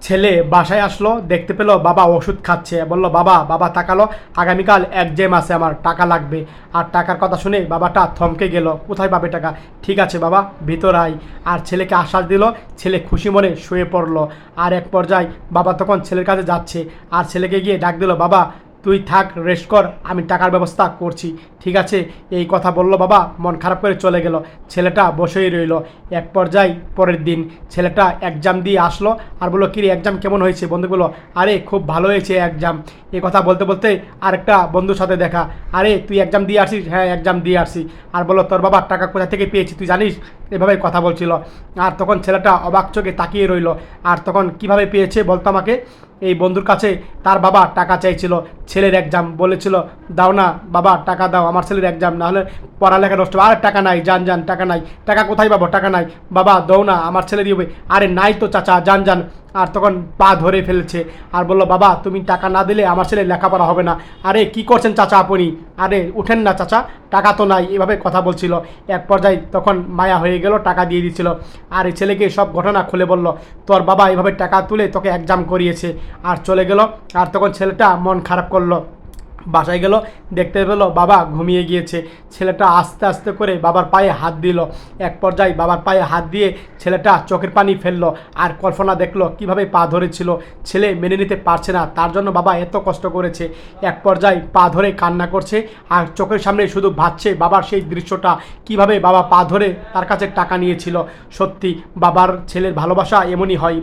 ছেলে বাসায় আসলো, দেখতে পেলো বাবা ওষুধ খাচ্ছে। বলল বাবা, বাবা তাকালো, আগামীকাল এক্সাম আছে, আমার টাকা লাগবে। আর টাকার কথা শুনে বাবাটা থমকে গেল, কোথায় পাবে টাকা? ঠিক আছে বাবা, ভিতর আয়। আর ছেলেকে আশ্বাস দিল, ছেলে খুশি মনে শুয়ে পড়লো। আর এক পর্যায়ে বাবা তখন ছেলের কাছে যাচ্ছে, আর ছেলেকে গিয়ে ডাক দিল, বাবা তুই থাক, রেস্ট কর, আমি টাকার ব্যবস্থা করছি। ঠিক আছে, এই কথা বললো বাবা, মন খারাপ করে চলে গেল। ছেলেটা বসেই রইল। এক পর্যায়ে পরের দিন ছেলেটা এক্সাম দিয়ে আসলো, আর বললো কিরে এক্সাম কেমন হয়েছে? বন্ধু বললো, আরে খুব ভালো হয়েছে এক্সাম। এই কথা বলতে বলতে আরেকটা বন্ধুর সাথে দেখা, আরে তুই এক্সাম দিয়ে আসিস? হ্যাঁ এক্সাম দিয়ে আসি। আর বললো তোর বাবার টাকা কোথা থেকে পেয়েছি তুই জানিস? এভাবে কথা বলছিল। আর তখন ছেলেটা অবাক চোখে তাকিয়ে রইল। আর তখন কিভাবে পেয়েছে বলতো আমাকে? এই বন্ধুর কাছে তার বাবা টাকা চাইছিল, ছেলের এক্সাম, বলেছিল দাও না বাবা টাকা দাও, আমার ছেলের এক্সাম, নাহলে পড়ালেখা নষ্ট। আর টাকা নাই, যান যান, টাকা নাই। টাকা কোথায় পাবো? টাকা নাই বাবা, দাও না, আমার ছেলে দিবে। আরে নাই তো চাচা, যান যান। আর তখন পা ধরে ফেলছে, আর বললো বাবা তুমি টাকা না দিলে আমার ছেলে লেখাপড়া হবে না। আরে কি করছেন চাচা আপনি? আরে উঠেন না চাচা, টাকা তো নাই। এভাবে কথা বলছিল। এক পর্যায়ে তখন মায়া হয়ে গেল, টাকা দিয়ে দিচ্ছিল। আর এই ছেলেকে সব ঘটনা খুলে বলল, তোর বাবা এভাবে টাকা তুলে তোকে এক্সাম করিয়েছে। আর চলে গেল। আর তখন ছেলেটা মন খারাপ করলো, বাসায় গেল, দেখতে পেলো বাবা ঘুমিয়ে গিয়েছে। ছেলেটা আস্তে আস্তে করে বাবার পায়ে হাত দিল। এক পর্যায়ে বাবার পায়ে হাত দিয়ে ছেলেটা চোখের পানি ফেললো। আর কল্পনা দেখলো কিভাবে পা ধরেছিল। ছেলে মেনে নিতে পারছে না, তার জন্য বাবা এত কষ্ট করেছে। এক পর্যায়ে পা ধরে কান্না করছে, আর চোখের সামনে শুধু ভাবছে বাবার সেই দৃশ্যটা, কিভাবে বাবা পা ধরে তার কাছে টাকা নিয়েছিল। সত্যি বাবার ছেলের ভালোবাসা এমনই হয়।